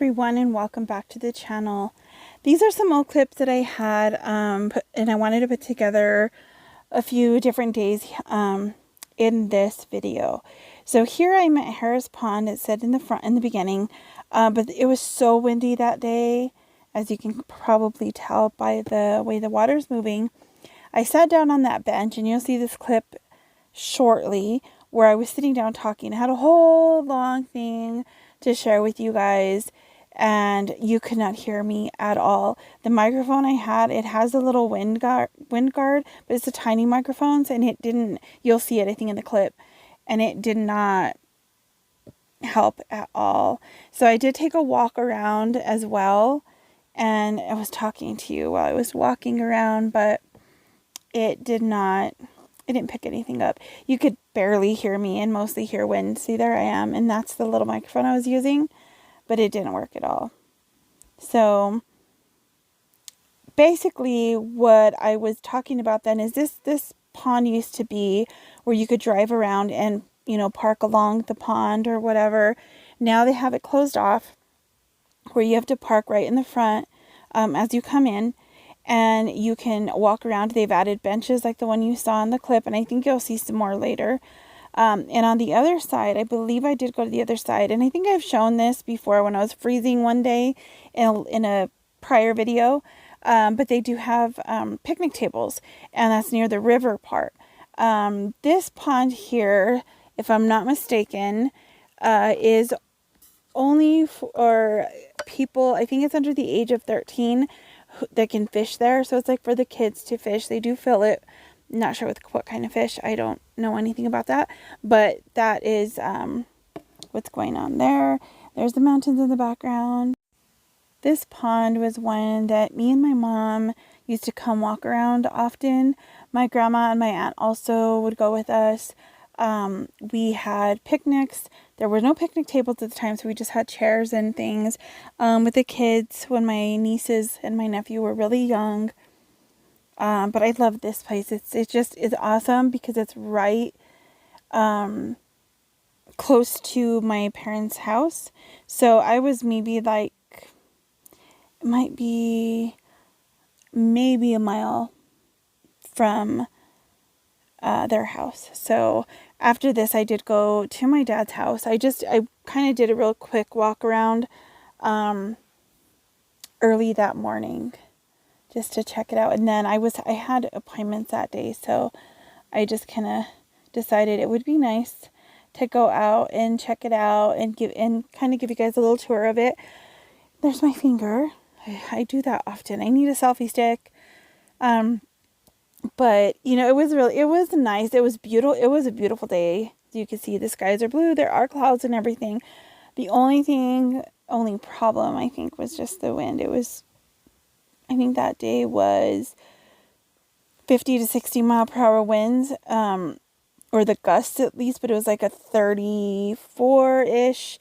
everyone, and welcome back to the channel. These are some old clips that I had and I wanted to put together a few different days in this video. So here I'm at Harris Pond. It said in the beginning, but it was so windy that day, as you can probably tell by the way the water's moving. I sat down on that bench, and you'll see this clip shortly where I was sitting down talking. I had a whole long thing to share with you guys, and you could not hear me at all. The microphone I had, it has a little wind guard, but it's a tiny microphone, and it didn't, you'll see it I think in the clip, and it did not help at all. So I did take a walk around as well, and I was talking to you while I was walking around, but it didn't pick anything up. You could barely hear me and mostly hear wind. See, there I am, and that's the little microphone I was using, but it didn't work at all. So basically what I was talking about then is this pond used to be where you could drive around and, you know, park along the pond or whatever. Now they have it closed off where you have to park right in the front as you come in. And you can walk around. They've added benches like the one you saw in the clip, and I think you'll see some more later. And on the other side, I believe I did go to the other side, and I think I've shown this before when I was freezing one day in a prior video. But they do have picnic tables, and that's near the river part. This pond here, if I'm not mistaken, is only for people, I think it's under the age of 13, that can fish there. So it's like for the kids to fish. They do fill it. Not sure with what kind of fish. I don't know anything about that. But that is what's going on there. There's the mountains in the background. This pond was one that me and my mom used to come walk around often. My grandma and my aunt also would go with us. We had picnics. There were no picnic tables at the time, so we just had chairs and things with the kids when my nieces and my nephew were really young. But I love this place. It just is awesome because it's right close to my parents' house. So I was maybe like, it might be maybe a mile from their house. So after this, I did go to my dad's house. I kind of did a real quick walk around early that morning just to check it out. And then I had appointments that day, so I just kind of decided it would be nice to go out and check it out and kind of give you guys a little tour of it. There's my finger. I do that often. I need a selfie stick. But, you know, it was nice. It was beautiful. It was a beautiful day. You can see the skies are blue. There are clouds and everything. The only problem, I think, was just the wind. I think that day was 50 to 60 mile per hour winds, or the gusts at least, but it was like a 34-ish,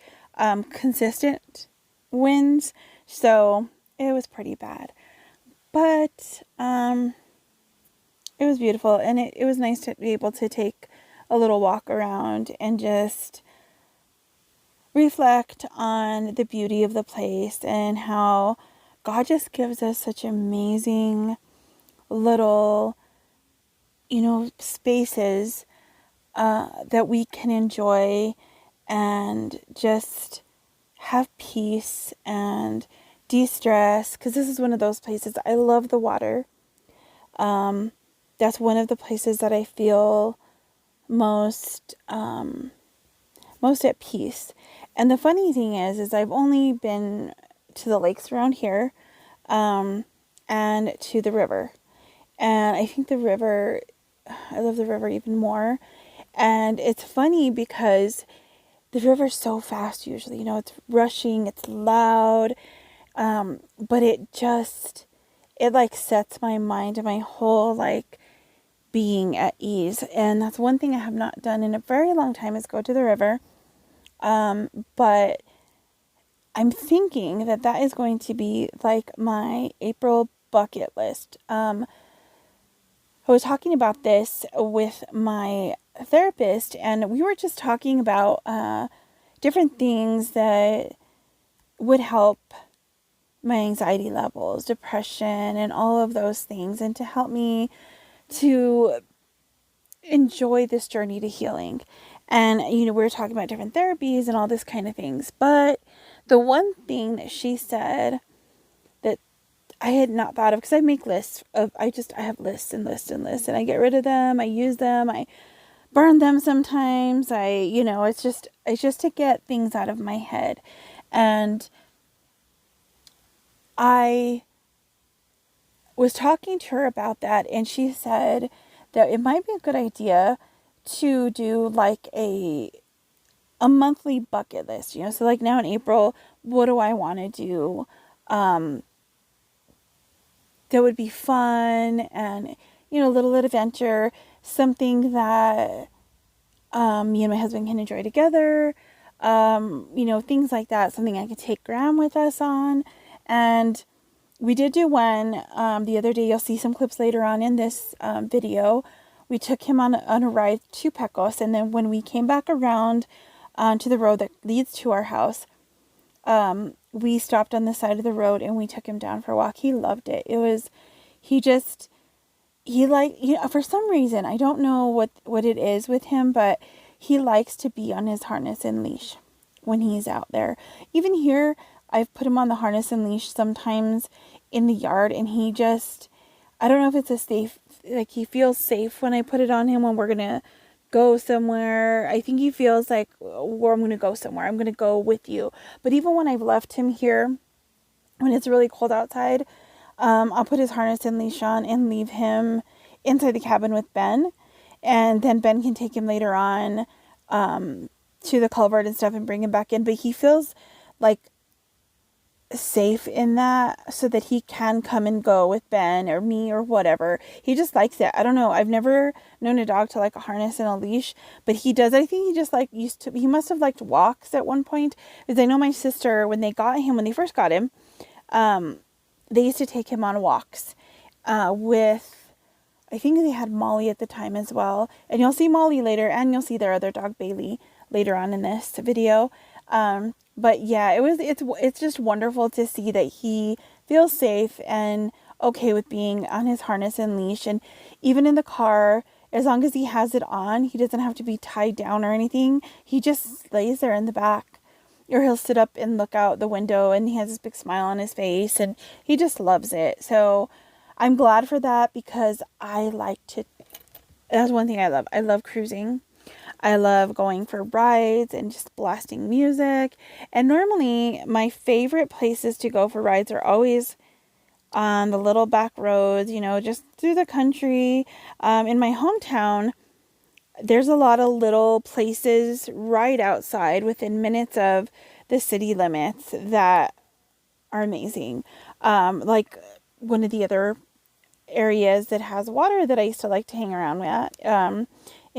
consistent winds. So it was pretty bad. But, it was beautiful, and it was nice to be able to take a little walk around and just reflect on the beauty of the place and how God just gives us such amazing little, you know, spaces that we can enjoy and just have peace and de-stress, because this is one of those places. I love the water. That's one of the places that I feel most at peace. And the funny thing is I've only been to the lakes around here, and to the river. And I think I love the river even more. And it's funny because the river's so fast usually, you know, it's rushing, it's loud, but it like sets my mind and my whole like being at ease. And that's one thing I have not done in a very long time, is go to the river. But I'm thinking that is going to be like my April bucket list. I was talking about this with my therapist, and we were just talking about different things that would help my anxiety levels, depression, and all of those things, and to help me to enjoy this journey to healing. And, we were talking about different therapies and all this kind of things. But the one thing that she said that I had not thought of, because I make lists of, I have lists and lists and lists, and I get rid of them, I use them, I burn them sometimes, it's just to get things out of my head. And I was talking to her about that, and she said that it might be a good idea to do like a monthly bucket list, so like now in April, what do I want to do that would be fun and, a little adventure, something that me and my husband can enjoy together, things like that, something I could take Graham with us on. And we did do one the other day. You'll see some clips later on in this video. We took him on a ride to Pecos, and then when we came back around to the road that leads to our house, we stopped on the side of the road and we took him down for a walk. He loved it. For some reason, I don't know what it is with him, but he likes to be on his harness and leash when he's out there. Even here, I've put him on the harness and leash sometimes in the yard, and I don't know if it's a safe, like he feels safe when I put it on him when we're going to go somewhere. I think he feels like, well, I'm going to go somewhere. I'm going to go with you. But even when I've left him here, when it's really cold outside, I'll put his harness and leash on and leave him inside the cabin with Ben. And then Ben can take him later on to the culvert and stuff and bring him back in. But he feels like safe in that, so that he can come and go with Ben or me or whatever. He just likes it. I don't know. I've never known a dog to like a harness and a leash, but he does. I think he just he must have liked walks at one point, because I know my sister, when they first got him, they used to take him on walks with, I think they had Molly at the time as well. And you'll see Molly later, and you'll see their other dog, Bailey, later on in this video. But yeah, it's just wonderful to see that he feels safe and okay with being on his harness and leash. And even in the car, as long as he has it on, he doesn't have to be tied down or anything. He just lays there in the back, or he'll sit up and look out the window, and he has this big smile on his face, and he just loves it. So I'm glad for that, because that's one thing I love. I love cruising. I love going for rides and just blasting music. And normally my favorite places to go for rides are always on the little back roads, just through the country. In my hometown, there's a lot of little places right outside within minutes of the city limits that are amazing. Like one of the other areas that has water that I used to like to hang around with. And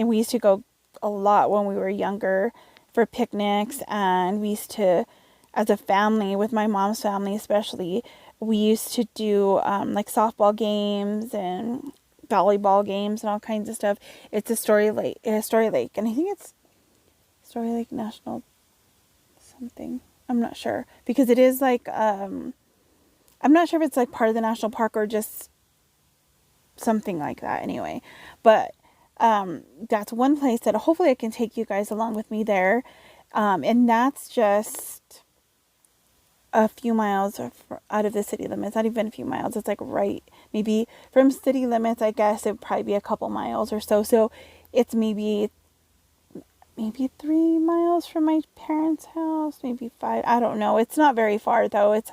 we used to go a lot when we were younger for picnics, and we used to, as a family, with my mom's family especially, we used to do like softball games and volleyball games and all kinds of stuff. It's a Story Lake, and I think it's Story Lake National something. I'm not sure, because it is like I'm not sure if it's like part of the national park or just something like that anyway. But that's one place that hopefully I can take you guys along with me there. And that's just a few miles out of the city limits. Not even a few miles. It's like right, maybe from city limits, I guess it would probably be a couple miles or so. So it's maybe 3 miles from my parents' house, maybe 5. I don't know. It's not very far though. It's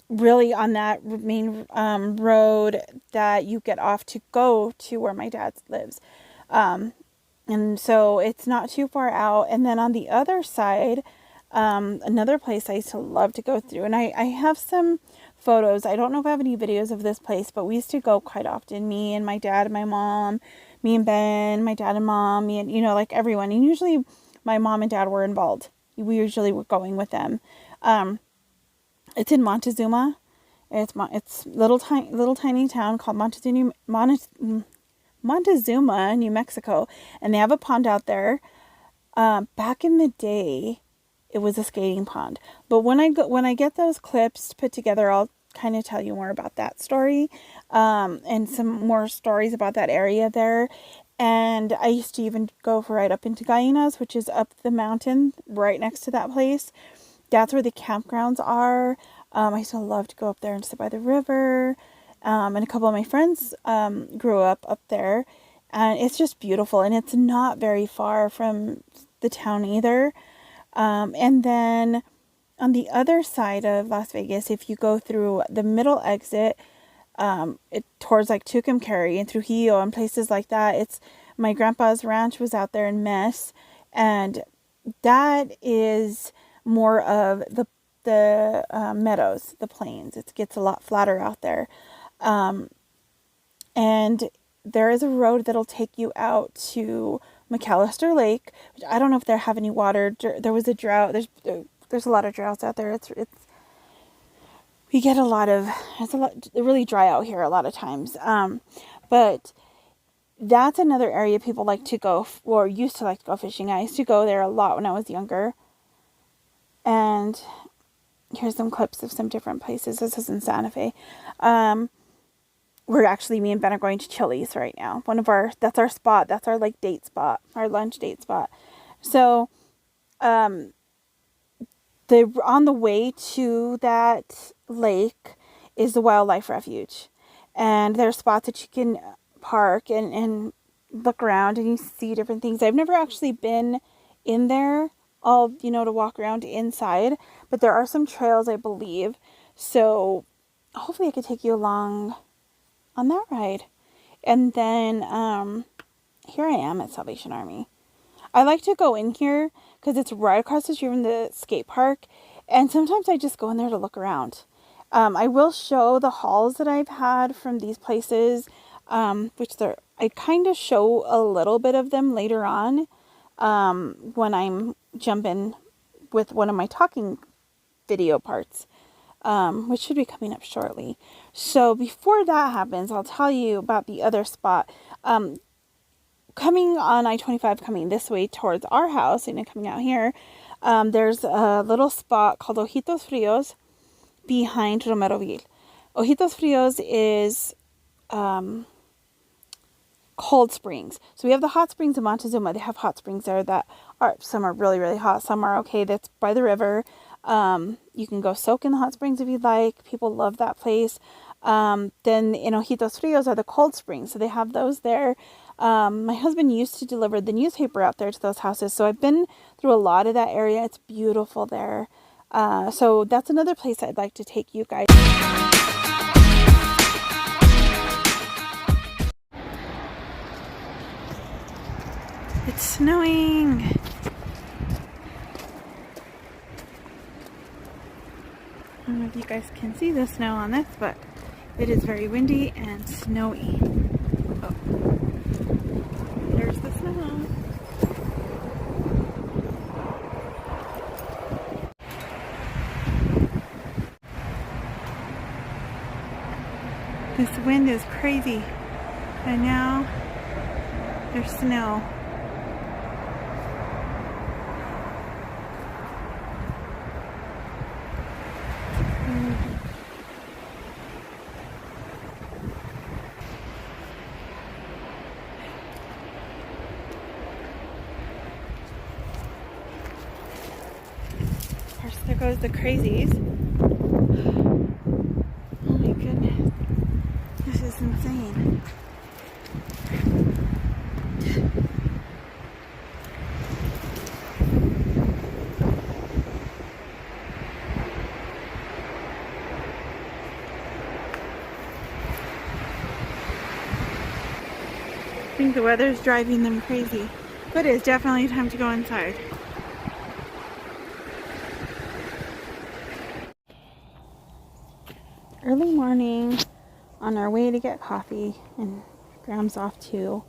really on that main road that you get off to go to where my dad lives. And so it's not too far out. And then on the other side, another place I used to love to go through, and I have some photos. I don't know if I have any videos of this place, but we used to go quite often. Me and my dad and my mom, me and Ben, my dad and mom, me and, like everyone. And usually my mom and dad were involved. We usually were going with them. It's in Montezuma. It's little tiny town called Montezuma, New Mexico, and they have a pond out there. Back in the day, it was a skating pond. But when I get those clips put together, I'll kind of tell you more about that story, and some more stories about that area there. And I used to even go right up into Gallinas, which is up the mountain right next to that place. That's where the campgrounds are. I used to love to go up there and sit by the river. And a couple of my friends grew up there. And it's just beautiful. And it's not very far from the town either. And then on the other side of Las Vegas, if you go through the middle exit, towards like Tucumcari and Trujillo and places like that, it's my grandpa's ranch was out there in Mess, and that is more of the meadows, the plains. It gets a lot flatter out there, and there is a road that'll take you out to McAllister Lake, which I don't know if they have any water. There was a drought. There's a lot of droughts out there. We get it's really dry out here a lot of times. But that's another area people like to go, or used to like to go fishing. I used to go there a lot when I was younger. And here's some clips of some different places. This is in Santa Fe. Me and Ben are going to Chili's right now. That's our spot. That's our like date spot, our lunch date spot. So, on the way to that lake is the wildlife refuge, and there are spots that you can park and look around and you see different things. I've never actually been in there to walk around inside, but there are some trails, I believe. So hopefully I could take you along on that ride. And then here I am at Salvation Army. I like to go in here because it's right across the street from the skate park, and sometimes I just go in there to look around. I will show the hauls that I've had from these places, I kind of show a little bit of them later on, when I'm jumping with one of my talking video parts, which should be coming up shortly. So before that happens, I'll tell you about the other spot. Coming on I-25, coming this way towards our house, and coming out here, there's a little spot called Ojitos Frios behind Romeroville. Ojitos Frios is cold springs. So we have the hot springs in Montezuma. They have hot springs there that some are really, really hot. Some are okay. That's by the river. You can go soak in the hot springs if you'd like. People love that place. Then in Ojitos Frios are the cold springs. So they have those there. My husband used to deliver the newspaper out there to those houses. So I've been through a lot of that area. It's beautiful there. So that's another place I'd like to take you guys. It's snowing. I don't know if you guys can see the snow on this, but it is very windy and snowy. Oh, there's the snow. This wind is crazy, and now there's snow. Of course, there goes the crazies. Oh my goodness. This is insane. I think the weather's driving them crazy, but it's definitely time to go inside. Early morning, on our way to get coffee, and Graham's off to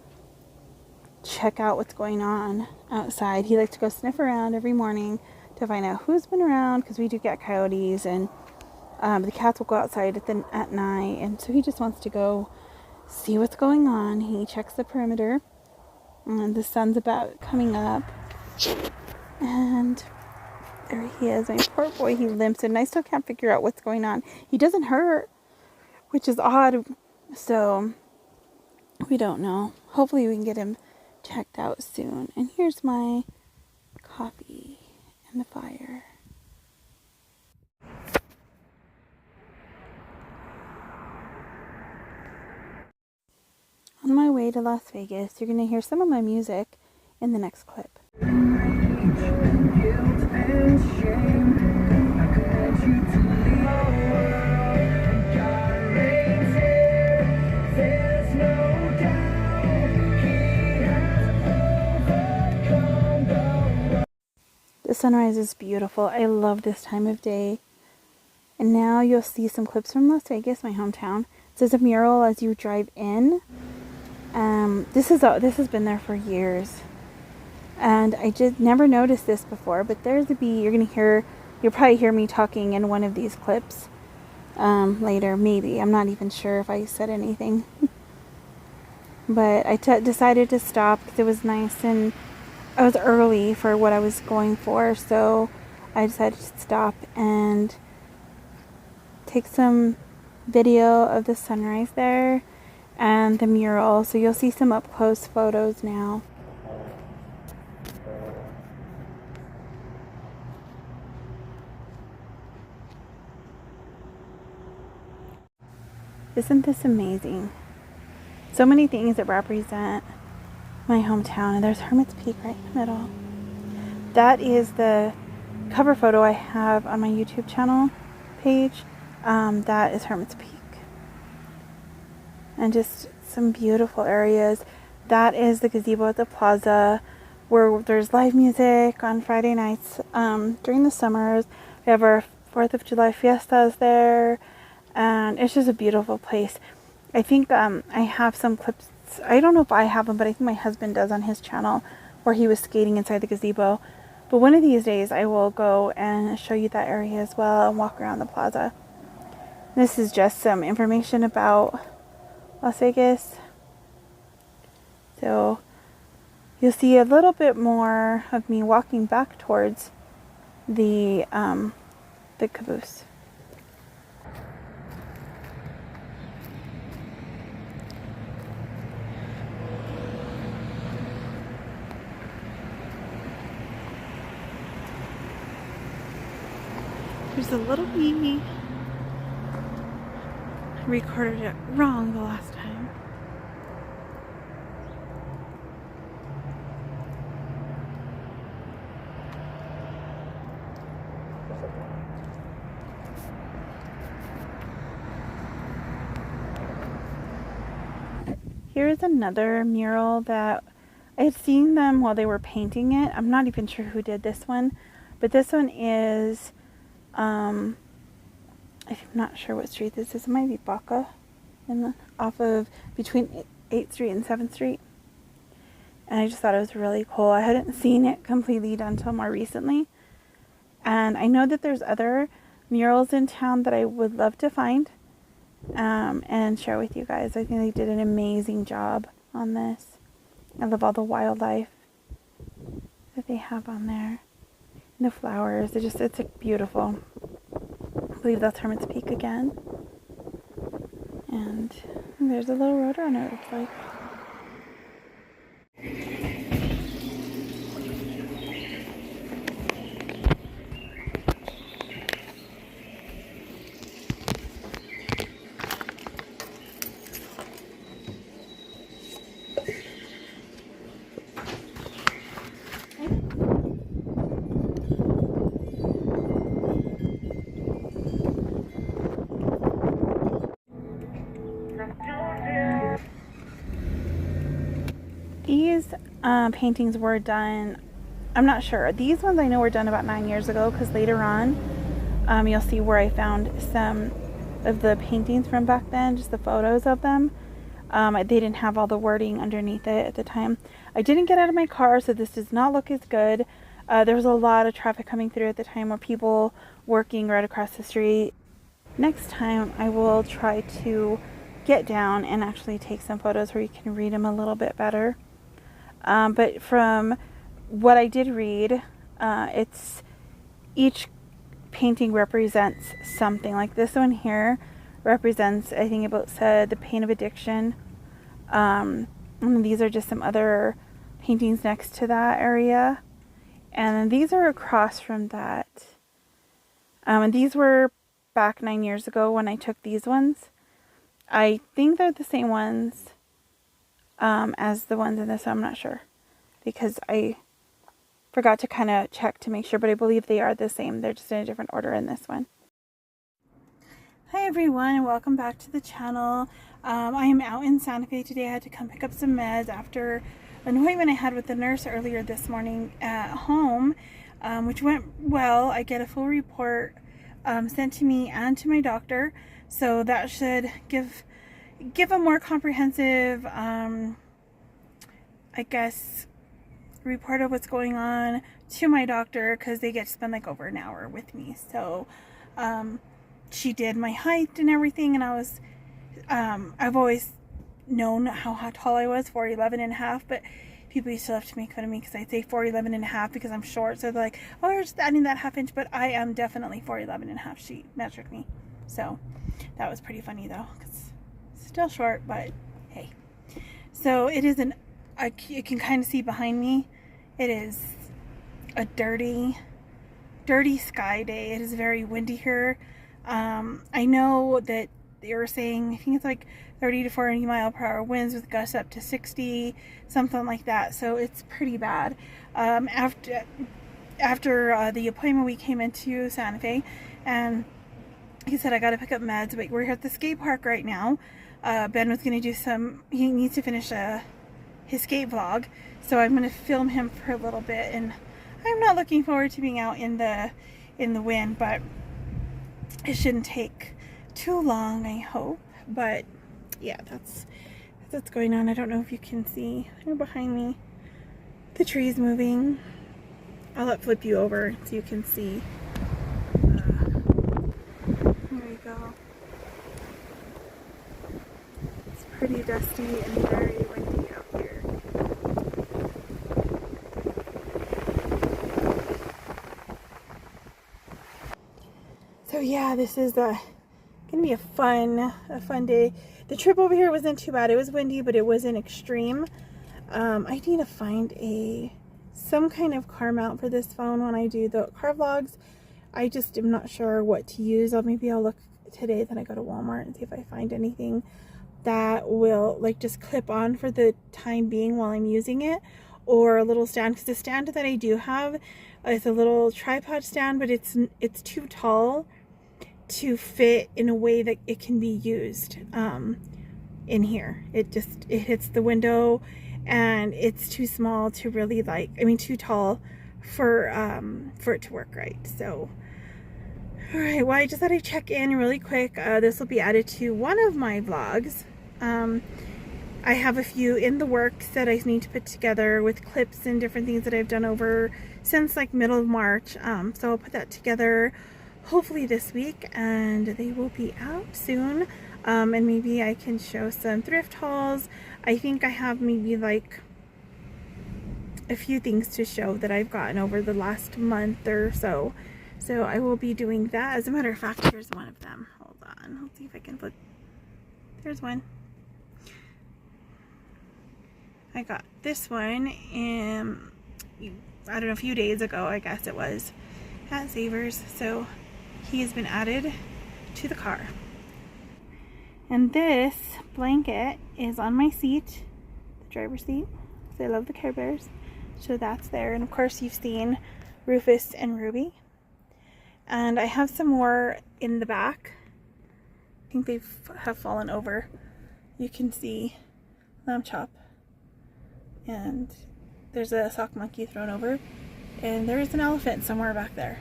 check out what's going on outside. He likes to go sniff around every morning to find out who's been around, because we do get coyotes, and the cats will go outside at night, and so he just wants to go see what's going on. He checks the perimeter, and the sun's about coming up, and There he is, my poor boy. He limps, and I still can't figure out what's going on. He doesn't hurt, which is odd. So we don't know. Hopefully we can get him checked out soon. And here's my coffee and the fire. On my way to Las Vegas, you're going to hear some of my music in the next clip. The sunrise is beautiful. I love this time of day. And now you'll see some clips from Las Vegas, my hometown. There's a mural as you drive in. This has been there for years. And I just never noticed this before, but there's a bee. You'll probably hear me talking in one of these clips later, maybe. I'm not even sure if I said anything. But I decided to stop because it was nice and I was early for what I was going for, so I decided to stop and take some video of the sunrise there and the mural. So you'll see some up close photos now. Isn't this amazing? So many things that represent my hometown, and there's Hermit's Peak right in the middle. That is the cover photo I have on my YouTube channel page. That is Hermit's Peak. And just some beautiful areas. That is the gazebo at the plaza where there's live music on Friday nights during the summers. We have our 4th of July fiestas there, and it's just a beautiful place. I think I have some clips. I don't know if I have them, but I think my husband does on his channel where he was skating inside the gazebo. But one of these days I will go and show you that area as well and walk around the plaza. This is just some information about Las Vegas. So you'll see a little bit more of me walking back towards the caboose. There's a little bee. I recorded it wrong the last time. Here's another mural that I had seen them while they were painting it. I'm not even sure who did this one, but this one is I'm not sure what street this is. It might be Baca, off of between 8th Street and 7th Street. And I just thought it was really cool. I hadn't seen it completely done until more recently. And I know that there's other murals in town that I would love to find and share with you guys. I think they did an amazing job on this. I love all the wildlife that they have on there. And the flowers, it's beautiful. I believe that's Hermit's Peak again. And there's a little roadrunner, it looks like. These paintings were done, I'm not sure. These ones I know were done about 9 years ago, because later on you'll see where I found some of the paintings from back then, just the photos of them. They didn't have all the wording underneath it at the time. I didn't get out of my car, so this does not look as good. There was a lot of traffic coming through at the time, or people working right across the street. Next time I will try to get down and actually take some photos where you can read them a little bit better. But from what I did read, it's each painting represents something. Like this one here represents, I think about said the pain of addiction. And these are just some other paintings next to that area. And then these are across from that. And these were back 9 years ago when I took these ones. I think they're the same ones as the ones in this. I'm not sure because I forgot to kind of check to make sure, but I believe they are the same. They're just in a different order in this one. Hi everyone, and welcome back to the channel. I am out in Santa Fe today. I had to come pick up some meds after an appointment I had with the nurse earlier this morning at home, which went well. I get a full report sent to me and to my doctor, so that should give a more comprehensive, I guess, report of what's going on to my doctor, because they get to spend like over an hour with me. So she did my height and everything, and I was I've always known how tall I was, 4'11" and a half, but people used to love to make fun of me because I'd say 4'11" and a half because I'm short, so they're like, oh, you're just adding that half inch, but I am definitely 4'11" and a half. She measured me, so that was pretty funny though, because still short, but hey. So it is you can kind of see behind me, it is a dirty sky day. It is very windy here. I know that they were saying, I think it's like 30 to 40 mile per hour winds with gusts up to 60, something like that. So it's pretty bad. After the appointment, we came into Santa Fe, and he said, I got to pick up meds, but we're here at the skate park right now. Ben was going to do he needs to finish his skate vlog, so I'm going to film him for a little bit, and I'm not looking forward to being out in the wind, but it shouldn't take too long, I hope. But yeah, that's what's going on. I don't know if you can see behind me the trees moving. I'll flip you over so you can see. There you go. It's pretty dusty and very windy out here. So yeah, this is gonna be a fun day. The trip over here wasn't too bad. It was windy, but it wasn't extreme. I need to find some kind of car mount for this phone when I do the car vlogs. I just am not sure what to use. Maybe I'll look today, then I go to Walmart and see if I find anything that will like just clip on for the time being while I'm using it, or a little stand, because the stand that I do have is a little tripod stand, but it's too tall to fit in a way that it can be used in here. It hits the window, and it's too small to really too tall for it to work right. So all right, well, I just thought I'd check in really quick. This will be added to one of my vlogs. I have a few in the works that I need to put together with clips and different things that I've done over since like middle of March. So I'll put that together hopefully this week, and they will be out soon. And maybe I can show some thrift hauls. I think I have maybe like a few things to show that I've gotten over the last month or so. So I will be doing that. As a matter of fact, here's one of them. Hold on. Let's see if I can flip. There's one. I got this one in, I don't know, a few days ago, I guess it was, at Savers. So he has been added to the car. And this blanket is on my seat, the driver's seat, because I love the Care Bears. So that's there. And of course you've seen Rufus and Ruby. And I have some more in the back. I think they have fallen over. You can see Lamb Chop. And there's a sock monkey thrown over. And there is an elephant somewhere back there.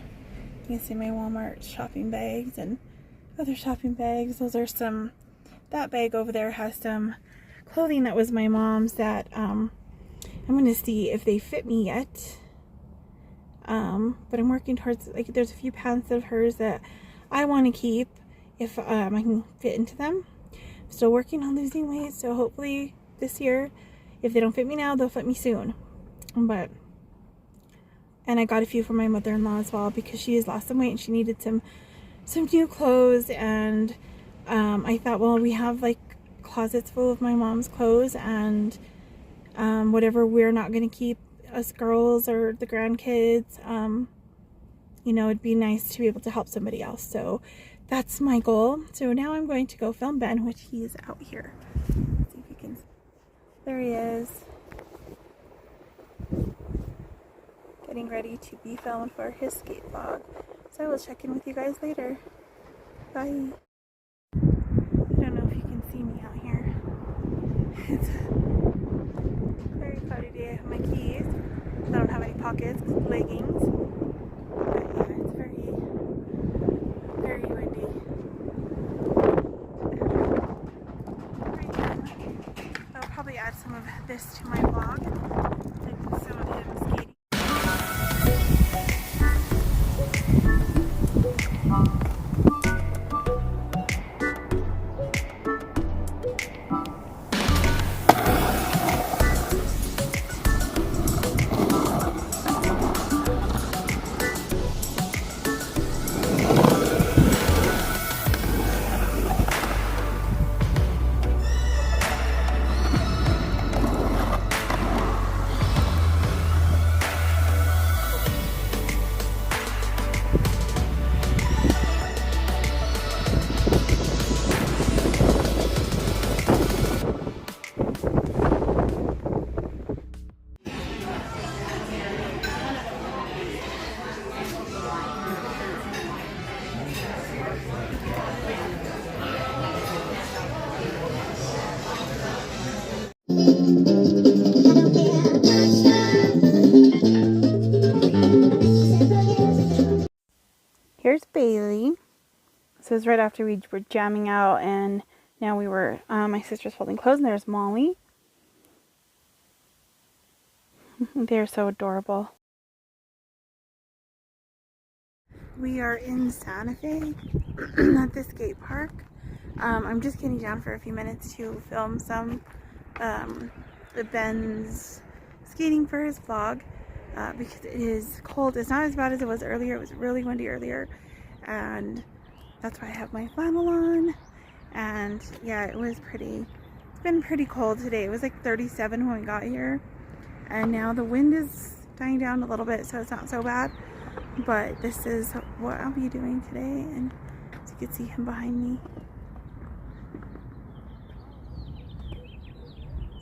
You can see my Walmart shopping bags and other shopping bags. Those are some, that bag over there has some clothing that was my mom's that I'm going to see if they fit me yet. But I'm working towards, like, there's a few pants of hers that I want to keep if I can fit into them. I'm still working on losing weight, so hopefully this year, if they don't fit me now, they'll fit me soon. But And I got a few for my mother-in-law as well because she has lost some weight and she needed some new clothes. And I thought, well, we have like closets full of my mom's clothes, and whatever we're not going to keep, us girls or the grandkids, you know, it'd be nice to be able to help somebody else. So that's my goal. So now I'm going to go film Ben, which he is out here. Let's see if you can. There he is. Getting ready to be filmed for his skate vlog. So I will check in with you guys later. Bye. I don't know if you can see me out here. It's a very cloudy day. I have my keys. I don't have any pockets, leggings. But yeah, it's very, very windy. Right then, I'll probably add some of this to my vlog. Like some of him skating. Here's Bailey. This is right after we were jamming out, and now we were, my sister's folding clothes, and there's Molly. They're so adorable. We are in Santa Fe at the skate park. I'm just getting down for a few minutes to film some Ben's skating for his vlog because it is cold. It's not as bad as it was earlier. It was really windy earlier, and that's why I have my flannel on. And yeah, it's been pretty cold today. It was like 37 when we got here, and now the wind is dying down a little bit, so it's not so bad. But this is what I'll be doing today, and as you can see him behind me.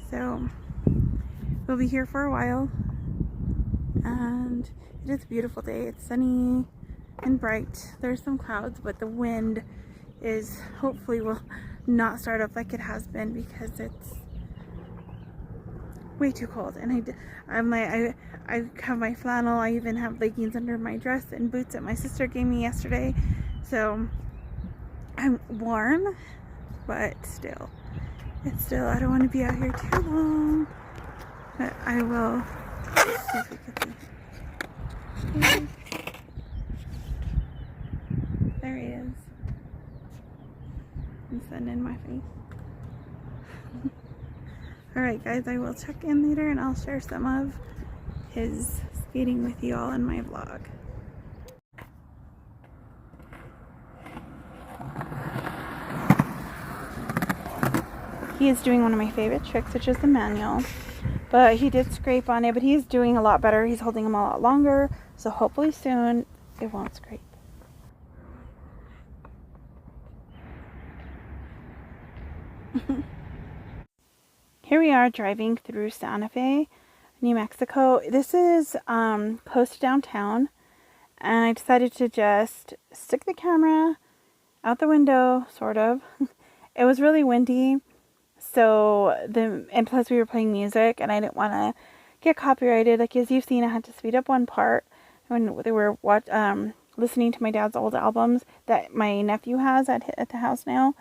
So we'll be here for a while, and it is a beautiful day. It's sunny and bright. There's some clouds, but the wind is hopefully will not start up like it has been because it's way too cold. And I have my flannel. I even have leggings under my dress and boots that my sister gave me yesterday. So I'm warm, but still, I don't want to be out here too long. But I will see if we can see. There he is. And sun in my face. Alright guys, I will check in later and I'll share some of his skating with you all in my vlog. He is doing one of my favorite tricks, which is the manual. But he did scrape on it, but he's doing a lot better. He's holding them a lot longer, so hopefully soon it won't scrape. Here we are driving through Santa Fe, New Mexico. This is close to downtown, and I decided to just stick the camera out the window, sort of. It was really windy, so and plus we were playing music, and I didn't want to get copyrighted. Like as you've seen, I had to speed up one part when they were listening to my dad's old albums that my nephew has at the house now,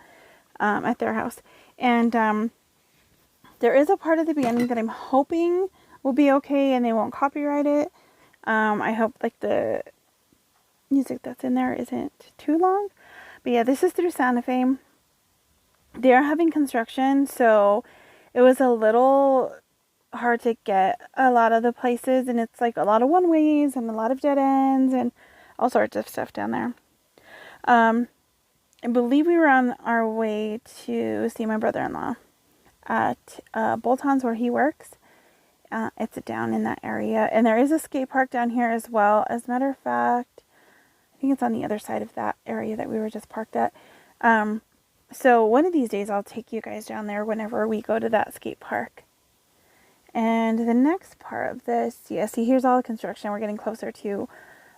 at their house, and there is a part of the beginning that I'm hoping will be okay and they won't copyright it. I hope like the music that's in there isn't too long. But yeah, this is through Santa Fe. They are having construction, so it was a little hard to get a lot of the places, and it's like a lot of one ways and a lot of dead ends and all sorts of stuff down there. I believe we were on our way to see my brother-in-law at Bolton's where he works. It's down in that area, and there is a skate park down here as well. As a matter of fact, I think it's on the other side of that area that we were just parked at. So one of these days I'll take you guys down there whenever we go to that skate park. And the next part of this, yeah, see, here's all the construction. We're getting closer to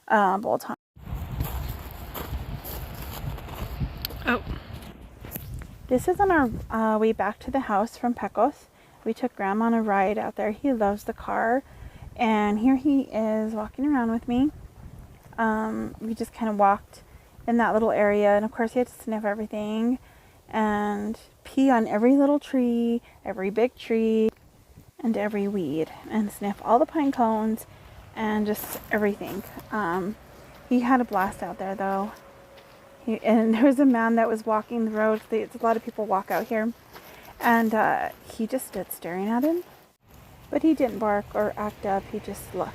Bolton. Oh. This is on our way back to the house from Pecos. We took Grandma on a ride out there. He loves the car. And here he is walking around with me. We just kind of walked in that little area. And of course he had to sniff everything and pee on every little tree, every big tree, and every weed. And sniff all the pine cones and just everything. He had a blast out there though. And there was a man that was walking the road. A lot of people walk out here. And he just stood staring at him. But he didn't bark or act up. He just looked.